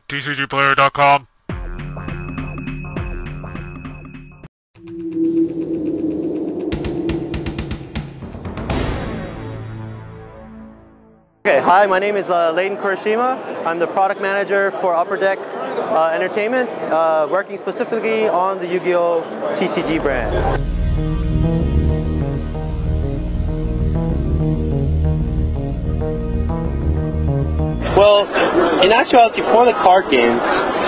TCGplayer.com. Okay, hi, my name is Leighton Kurashima. I'm the product manager for Upper Deck Entertainment, working specifically on the Yugioh TCG brand. Well, in actuality, for the card game,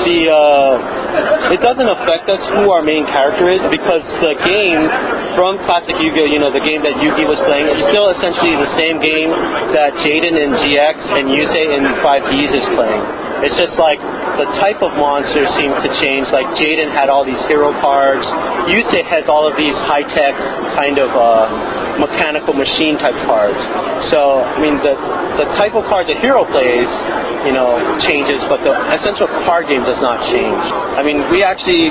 it doesn't affect us who our main character is, because the game from classic Yu-Gi-Oh, you know, the game that Yugi was playing, it's still essentially the same game that Jaden in GX and Yusei in 5Ds is playing. It's just like the type of monsters seem to change. Like Jaden had all these hero cards, Yusei has all of these high-tech kind of mechanical machine type cards. So, I mean, the type of cards a hero plays, you know, changes, but the essential card game does not change. I mean, we actually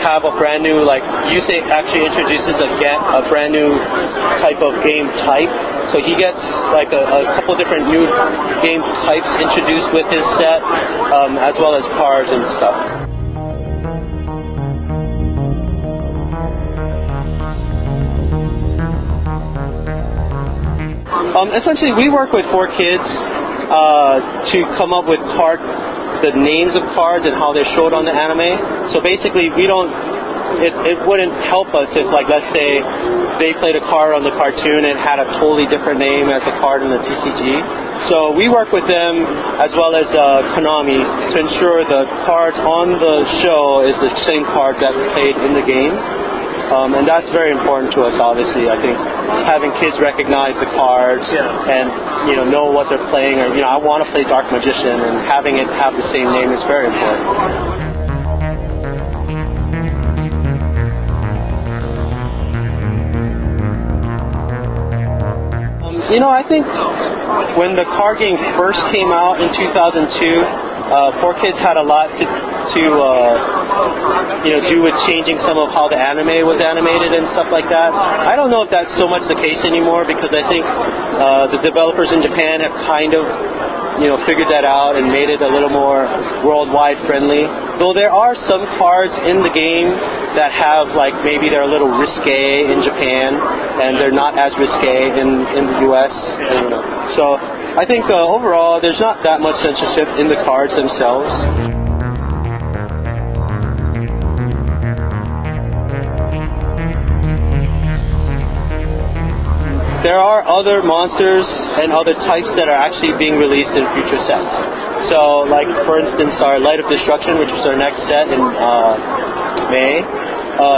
have a brand new, like, Yusei actually introduces a brand new type of game type. So he gets like a couple different new game types introduced with his set, as well as cards and stuff. Essentially, we work with 4 kids to come up with the names of cards and how they're showed on the anime. So basically, we don't. It wouldn't help us if, like, let's say they played a card on the cartoon and had a totally different name as a card in the TCG. So we work with them as well as Konami to ensure the cards on the show is the same cards that played in the game. And that's very important to us, obviously. I think having kids recognize the cards and, you know what they're playing, or, you know, I want to play Dark Magician, and having it have the same name is very important. You know, I think when the card game first came out in 2002, 4Kids had a lot to do with changing some of how the anime was animated and stuff like that. I don't know if that's so much the case anymore, because I think the developers in Japan have kind of, figured that out and made it a little more worldwide friendly. Though there are some cards in the game that have, like, maybe they're a little risque in Japan and they're not as risque in the US. So I think overall there's not that much censorship in the cards themselves. There are other monsters and other types that are actually being released in future sets. So, like, for instance, our Light of Destruction, which is our next set in May,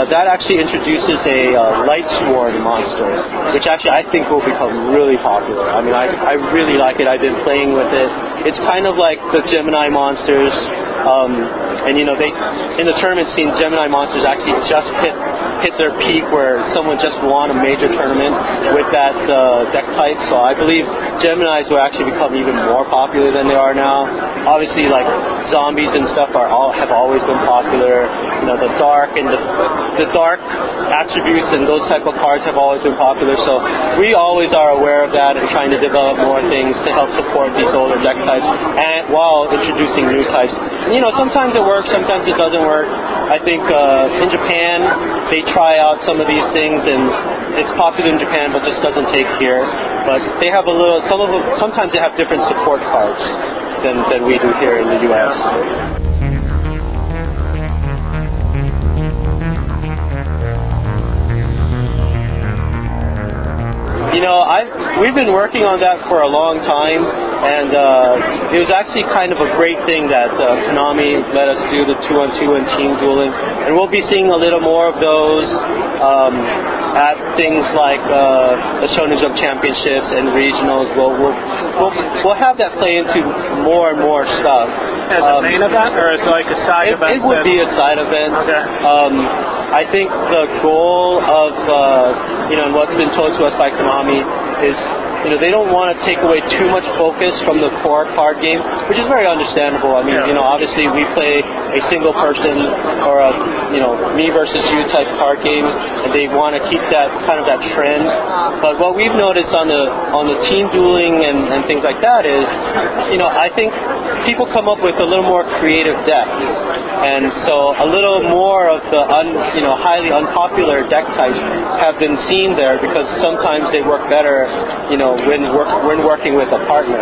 that actually introduces a Light Sworn monster, which actually I think will become really popular. I mean, I really like it. I've been playing with it. It's kind of like the Gemini monsters. And they in the tournament scene, Gemini monsters actually just hit their peak where someone just won a major tournament with that deck type. So I believe Geminis will actually become even more popular than they are now. Obviously, like, zombies and stuff have always been popular. The dark and the dark attributes and those type of cards have always been popular. So we always are aware of that and trying to develop more things to help support these older deck types, and while introducing new types. And, sometimes it works, sometimes it doesn't work. I think in Japan they try out some of these things and it's popular in Japan but just doesn't take here. But they have sometimes they have different support cards than we do here in the US. We've been working on that for a long time, and it was actually kind of a great thing that Konami let us do the 2-on-2 and team dueling, and we'll be seeing a little more of those at things like the Shonen Jump Championships and regionals. We'll have that play into more and more stuff. As a main event, or as like a side event? It would be a side event. Okay. I think the goal of, and what's been told to us by Konami is they don't want to take away too much focus from the core card game, which is very understandable. I mean, obviously we play a single person or a, me versus you type card game, and they want to keep that kind of that trend. But what we've noticed on the team dueling and things like that is, I think people come up with a little more creative decks, and so a little more of the highly unpopular deck types have been seen there because sometimes they work better, when working with a partner.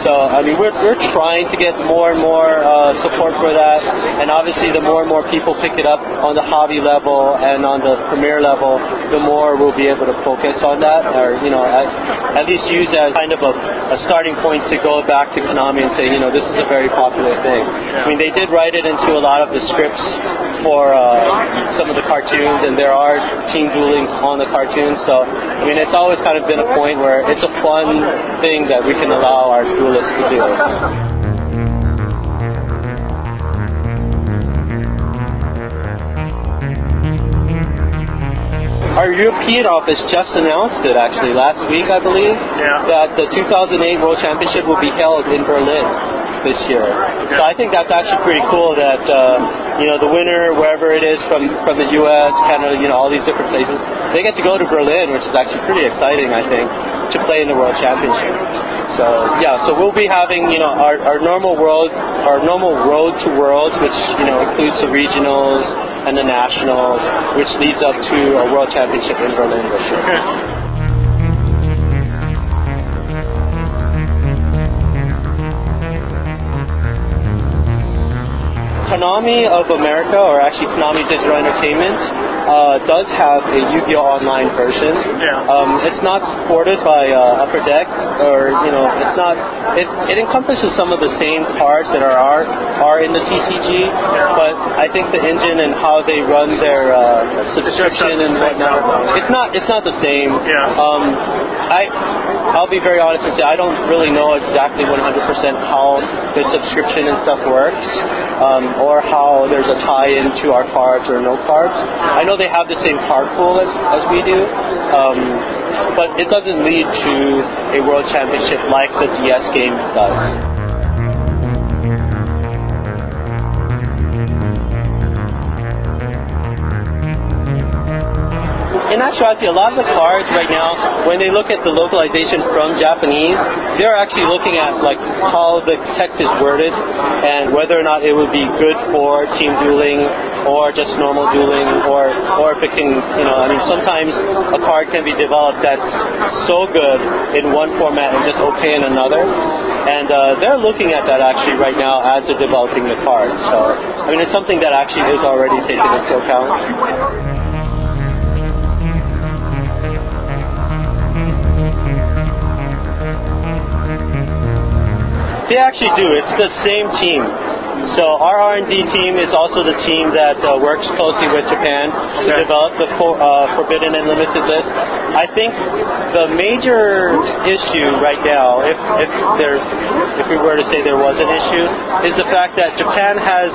So I mean, we're trying to get more and more support for that, and obviously the more and more people pick it up on the hobby level and on the premier level, the more we'll be able to focus on that, or at least use as kind of a starting point to go back to Konami and say, this is a very popular thing. I mean, they did write it into a lot of the scripts for some of the cartoons, and there are team dueling on the cartoons, so I mean, it's always kind of been a point where it's a fun thing that we can allow our duelists to do. Our European office just announced it actually last week, I believe, that the 2008 World Championship will be held in Berlin this year. So I think that's actually pretty cool that the winner, wherever it is from the U.S., Canada, all these different places, they get to go to Berlin, which is actually pretty exciting, I think, to play in the World Championship. So so we'll be having our normal road to Worlds, which includes the regionals and the nationals, which leads up to a World Championship in Berlin this year. Konami of America, or actually Konami Digital Entertainment, does have a Yugioh online version. It's not supported by Upper Deck, or it's not. It encompasses some of the same cards that are in the TCG, but I think the engine and how they run their subscription and whatnot, it's not the same. I'll be very honest and say I don't really know exactly 100% how the subscription and stuff works, or how there's a tie-in to our cards or no cards. I know they have the same card pool as we do, but it doesn't lead to a World Championship like the DS game does. In actuality, a lot of the cards right now, when they look at the localization from Japanese, they're actually looking at like how the text is worded and whether or not it would be good for team dueling or just normal dueling, or if it can, sometimes a card can be developed that's so good in one format and just okay in another. And they're looking at that actually right now as they're developing the cards. So, I mean, it's something that actually is already taken into account. They actually do. It's the same team. So our R&D team is also the team that works closely with Japan to develop the Forbidden and Limited list. I think the major issue right now, if we were to say there was an issue, is the fact that Japan has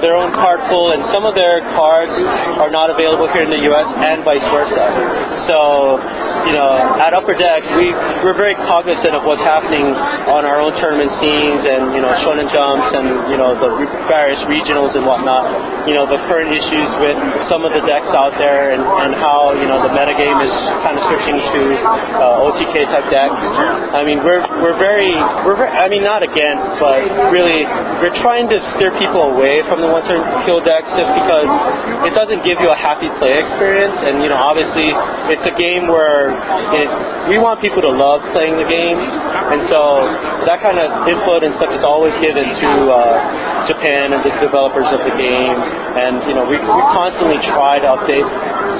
their own card pool, and some of their cards are not available here in the U.S. and vice versa. So at Upper Deck, we're very cognizant of what's happening on our own tournament scenes and Shonen Jumps and the various regionals and whatnot. The current issues with some of the decks out there and how the metagame is kind of switching to OTK type decks. I mean, we're very I mean, not against, but really we're trying to steer people away from the one-turn kill decks just because it doesn't give you a happy play experience, and obviously it's a game where we want people to love playing the game, and so that kind of input and stuff is always given to Japan and the developers of the game, and we constantly try to update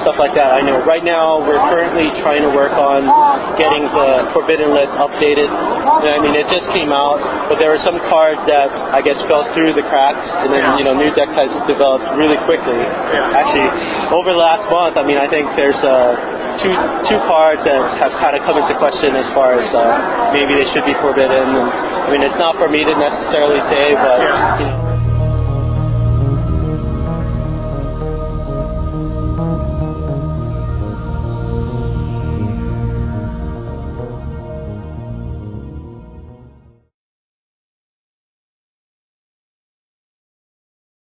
stuff like that. I know right now we're currently trying to work on getting the Forbidden list updated. I mean, it just came out, but there were some cards that I guess fell through the cracks, and then new deck types developed really quickly. Actually, over the last month, I mean, I think there's two cards that have kind of come into question as far as maybe they should be forbidden. And, I mean, it's not for me to necessarily say, but